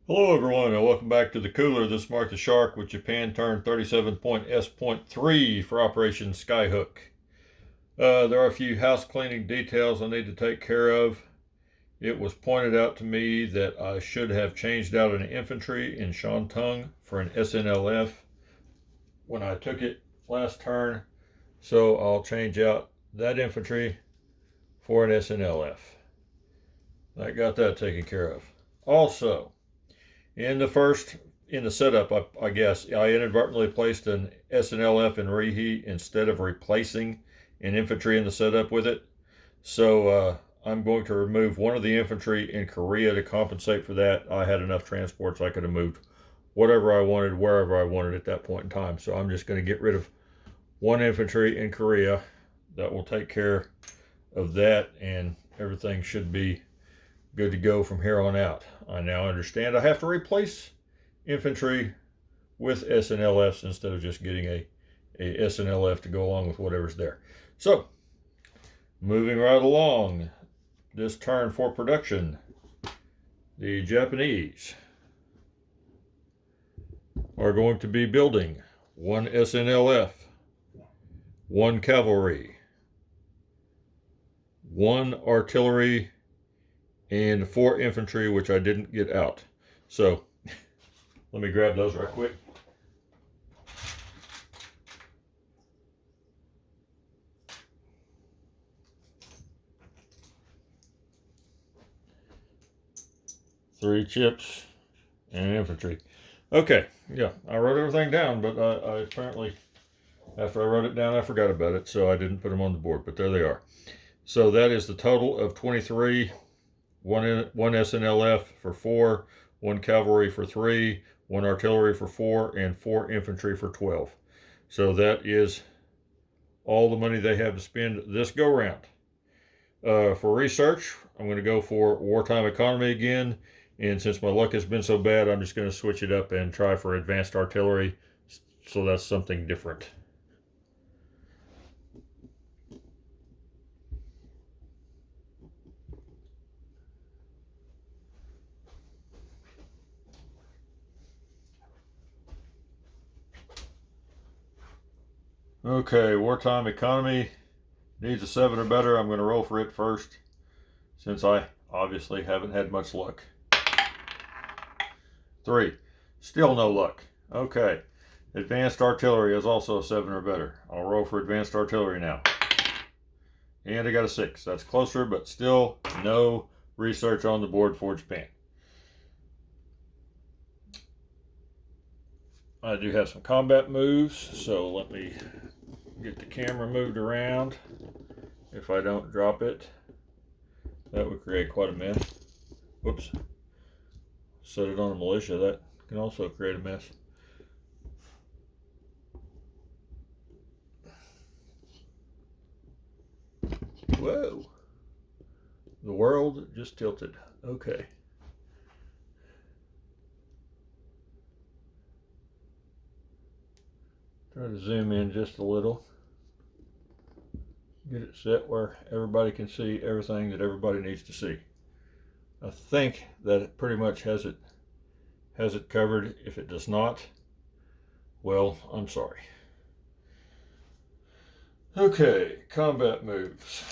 Hello everyone and welcome back to the cooler. This is Mark the Shark with Japan turned 37.S.3 for Operation Skyhook. There are a few house cleaning details I need to take care of. It was pointed out to me that I should have changed out an infantry in Shantung for an SNLF when I took it last turn. So I'll change out that infantry for an SNLF. I got that taken care of. Also, in the setup, I guess, I inadvertently placed an SNLF in reheat instead of replacing an infantry in the setup with it. So I'm going to remove one of the infantry in Korea to compensate for that. I had enough transports I could have moved whatever I wanted, wherever I wanted at that point in time. So I'm just going to get rid of one infantry in Korea. That will take care of that, and everything should be good to go from here on out. I now understand I have to replace infantry with SNLFs instead of just getting a SNLF to go along with whatever's there. So, moving right along, this turn for production, the Japanese are going to be building one SNLF, one cavalry, one artillery, and 4 infantry, which I didn't get out. So let me grab those right quick. Three chips and infantry. Okay, yeah, I wrote everything down, but I apparently, after I wrote it down, I forgot about it, so I didn't put them on the board, but there they are. So that is the total of 23. One SNLF for 4, one cavalry for 3, one artillery for 4, and 4 infantry for 12. So that is all the money they have to spend this go round. For research, I'm going to go for wartime economy again, and since my luck has been so bad, I'm just going to switch it up and try for advanced artillery, so that's something different. Okay, wartime economy needs a 7 or better. I'm going to roll for it first, since I obviously haven't had much luck. 3, still no luck. Okay, advanced artillery is also a 7 or better. I'll roll for advanced artillery now. And I got a 6. That's closer, but still no research on the board for Japan. I do have some combat moves, so let me get the camera moved around. If I don't drop it, that would create quite a mess. Whoops. Set it on a militia. That can also create a mess. Whoa. The world just tilted. Okay. Try to zoom in just a little. Get it set where everybody can see everything that everybody needs to see. I think that it pretty much has it covered. If it does not, well, I'm sorry. Okay, combat moves.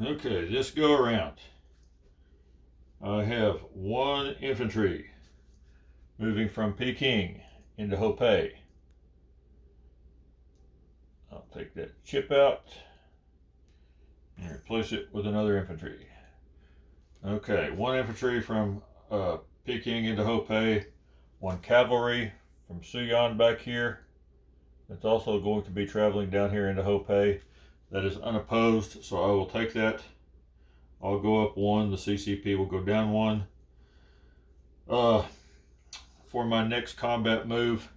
Okay, this go around, I have 1 infantry moving from Peking into Hopei. I'll take that chip out and replace it with another infantry. Okay, 1 infantry from Peking into Hopei, 1 cavalry from Suyan back here. That's also going to be traveling down here into Hopei. That is unopposed, so I will take that. I'll go up 1, the CCP will go down 1. For my next combat move,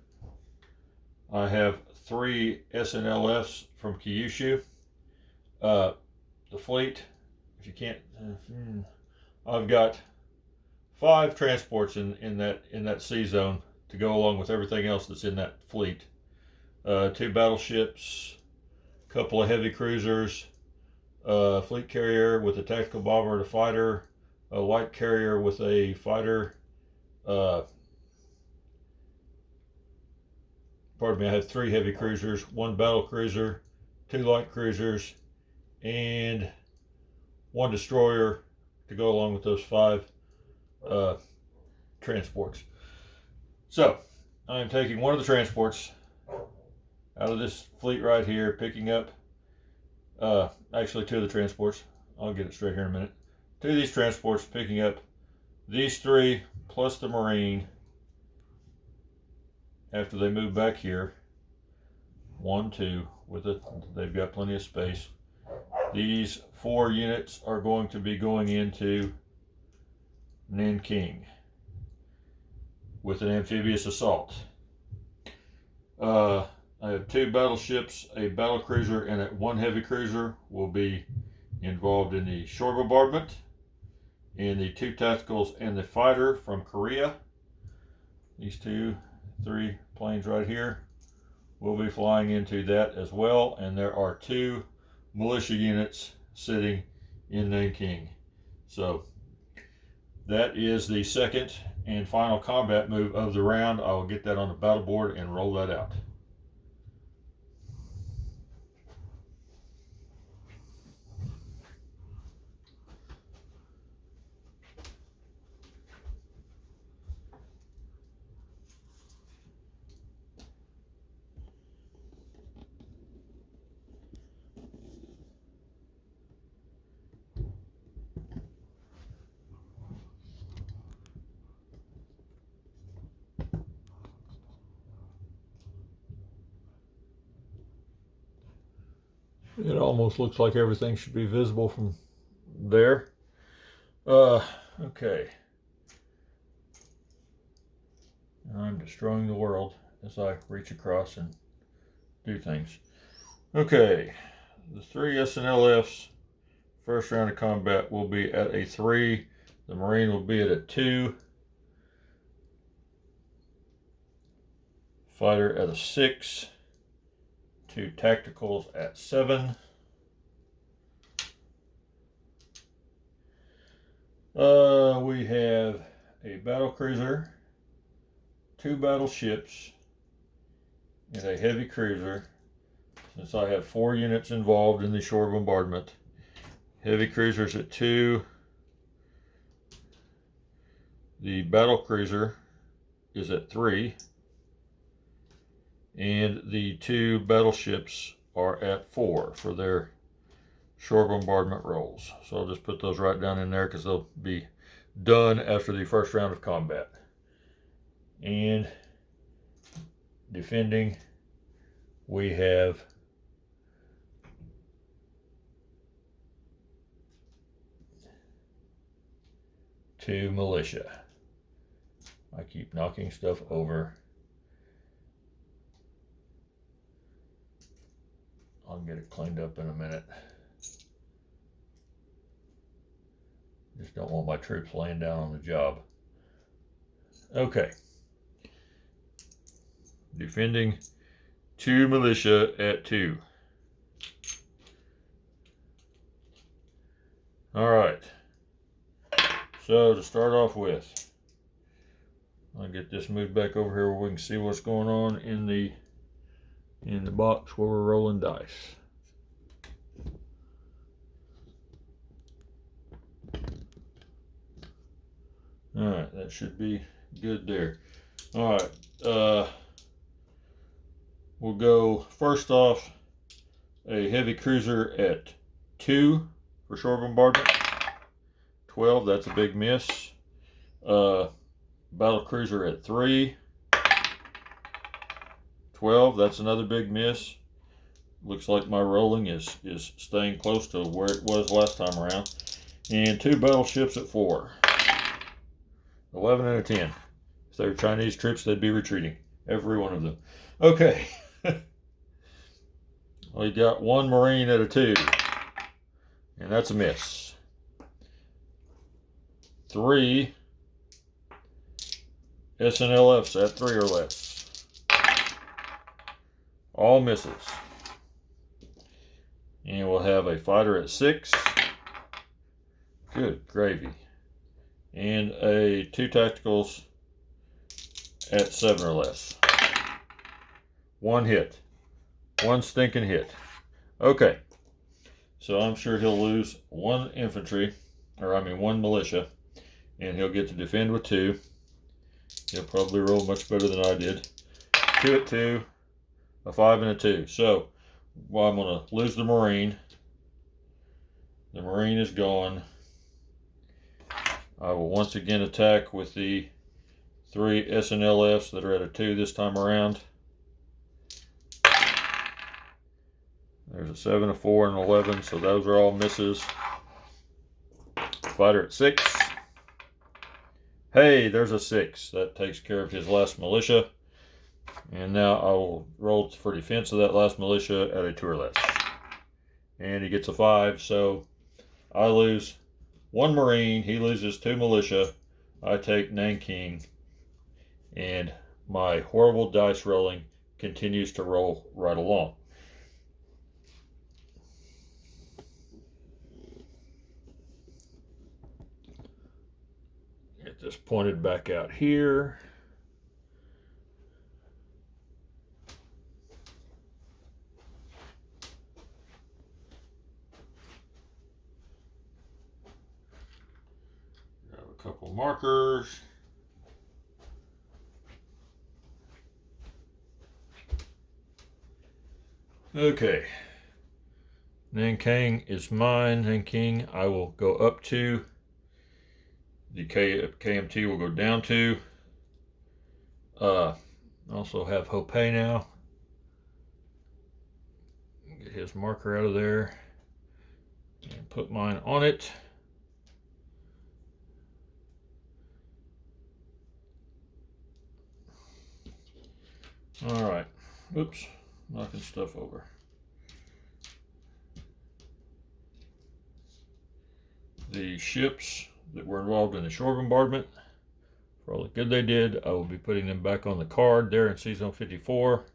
I have 3 SNLFs from Kyushu. The fleet, if you can't, I've got 5 transports in that sea zone to go along with everything else that's in that fleet. 2 battleships, a couple of heavy cruisers, a fleet carrier with a tactical bomber and a fighter, a light carrier with a fighter. Pardon me, I have 3 heavy cruisers, 1 battle cruiser, 2 light cruisers, and 1 destroyer to go along with those 5 transports. So I'm taking one of the transports out of this fleet right here, picking up actually 2 of the transports. I'll get it straight here in a minute. 2 of these transports, picking up these 3 plus the Marine after they move back here. 1, 2 with it. They've got plenty of space. These 4 units are going to be going into Nanking with an amphibious assault. I have 2 battleships, a battle cruiser, and 1 heavy cruiser will be involved in the shore bombardment, and the 2 tacticals and the fighter from Korea. These 2, 3 planes right here will be flying into that as well, and there are 2 militia units sitting in Nanking. So that is the second and final combat move of the round. I will get that on the battle board and roll that out. It almost looks like everything should be visible from there. Okay. I'm destroying the world as I reach across and do things. Okay. The 3 SNLFs, first round of combat, will be at a 3. The Marine will be at a 2. Fighter at a 6. 2 tacticals at 7. We have a battle cruiser, 2 battleships, and a heavy cruiser. Since I have 4 units involved in the shore bombardment, heavy cruisers at 2. The battle cruiser is at 3. And the 2 battleships are at 4 for their shore bombardment rolls. So I'll just put those right down in there because they'll be done after the first round of combat. And defending, we have two militia. I keep knocking stuff over. I'll get it cleaned up in a minute. Just don't want my troops laying down on the job. Okay. Defending 2 militia at 2. All right. So to start off with, I'll get this moved back over here where we can see what's going on in the box where we're rolling dice. All right, that should be good there. All right, we'll go first off a heavy cruiser at 2 for shore bombardment. 12, that's a big miss. Battle cruiser at 3. 12, that's another big miss. Looks like my rolling is staying close to where it was last time around. And 2 battleships at 4. 11 and a 10. If they were Chinese troops, they'd be retreating. Every one of them. Okay. We got 1 Marine at a 2. And that's a miss. 3 SNLFs at 3 or less. All misses. And we'll have a fighter at 6. Good gravy. And a 2 tacticals at 7 or less. One hit. One stinking hit. Okay. So I'm sure he'll lose 1 infantry, or I mean 1 militia, and he'll get to defend with 2. He'll probably roll much better than I did. 2 at 2, a 5 and a 2. So, well, I'm going to lose the Marine. The Marine is gone. I will once again attack with the 3 SNLFs that are at a 2 this time around. There's a 7, a 4, and an 11, so those are all misses. Fighter at 6. Hey, there's a 6. That takes care of his last militia. And now I will roll for defense of that last militia at a 2 or less. And he gets a 5, so I lose 1 Marine. He loses 2 militia. I take Nanking. And my horrible dice rolling continues to roll right along. Get this pointed back out here. Grab a couple markers. Okay. Nanking is mine. Nanking, I will go up to. The KMT will go down to. Also have Hopei now. Get his marker out of there and put mine on it. All right. Oops, knocking stuff over. The ships that were involved in the shore bombardment, for all the good they did, I will be putting them back on the card there in C-Zone 54.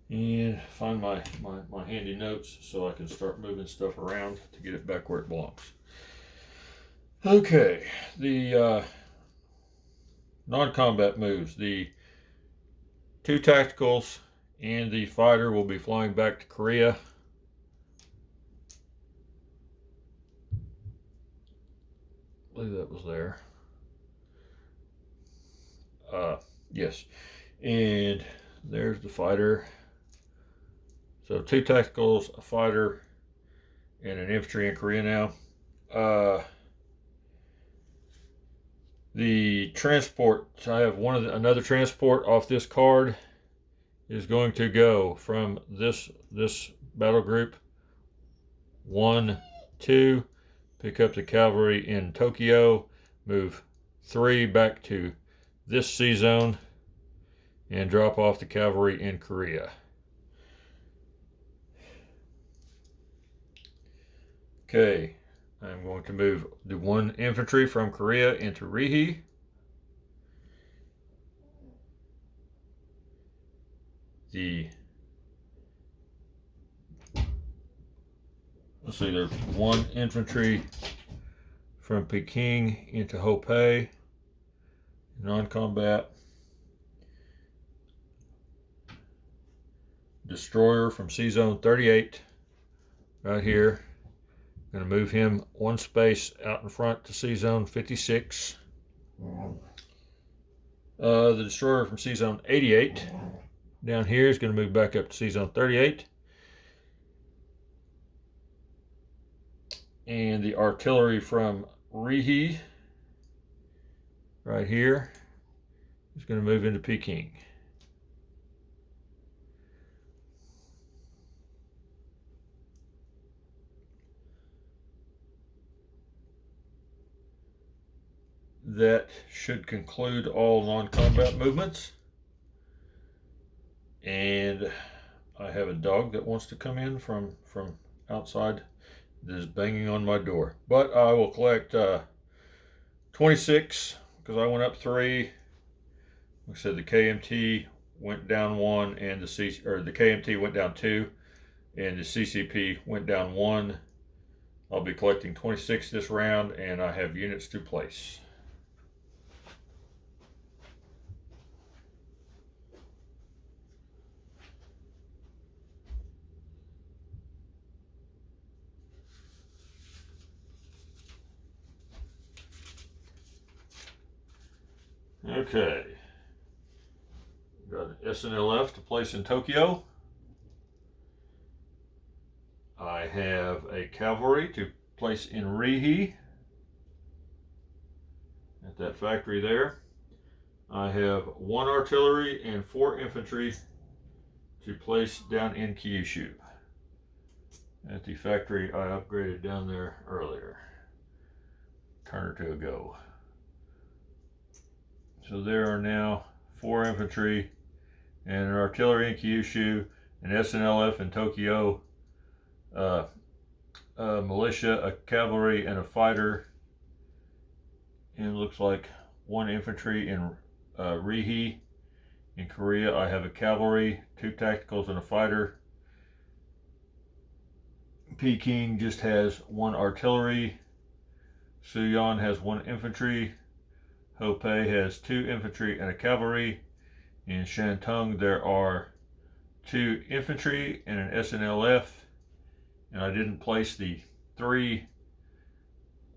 And find my handy notes so I can start moving stuff around to get it back where it belongs. Okay, the non-combat moves. The 2 tacticals and the fighter will be flying back to Korea. I believe that was there. Yes. And there's the fighter. So 2 tacticals, a fighter, and an infantry in Korea now. The transport, I have another transport off this card is going to go from this battle group 1, 2, pick up the cavalry in Tokyo, move 3 back to this C zone, and drop off the cavalry in Korea. Okay, I'm going to move the 1 infantry from Korea into Rihe. Let's see, there's 1 infantry from Peking into Hopei, non-combat. Destroyer from C-Zone 38, right here. Going to move him 1 space out in front to C-Zone 56. The destroyer from C-Zone 88 down here is going to move back up to C-Zone 38. And the artillery from Rihe, right here, is going to move into Peking. That should conclude all non-combat movements. And I have a dog that wants to come in from outside that is banging on my door. But I will collect 26 because I went up 3. Like I said, the KMT went down 1 and the KMT went down 2 and the CCP went down 1. I'll be collecting 26 this round and I have units to place. Okay, got an SNLF to place in Tokyo. I have a cavalry to place in Rihi at that factory there. I have 1 artillery and 4 infantry to place down in Kyushu at the factory I upgraded down there earlier, turn or two ago. So there are now 4 infantry and an artillery in Kyushu, an SNLF in Tokyo, a militia, a cavalry, and a fighter. And it looks like 1 infantry in Rihi. In Korea, I have a cavalry, 2 tacticals, and a fighter. Peking just has 1 artillery. Suyon has 1 infantry. Hopei has 2 infantry and a cavalry. In Shantung, there are 2 infantry and an SNLF. And I didn't place the 3.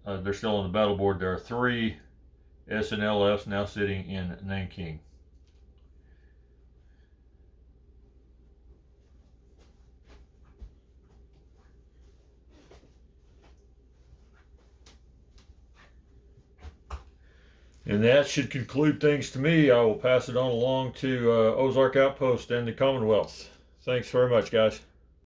They're still on the battle board. There are 3 SNLFs now sitting in Nanking. And that should conclude things to me. I will pass it on along to Ozark Outpost and the Commonwealth. Thanks very much, guys.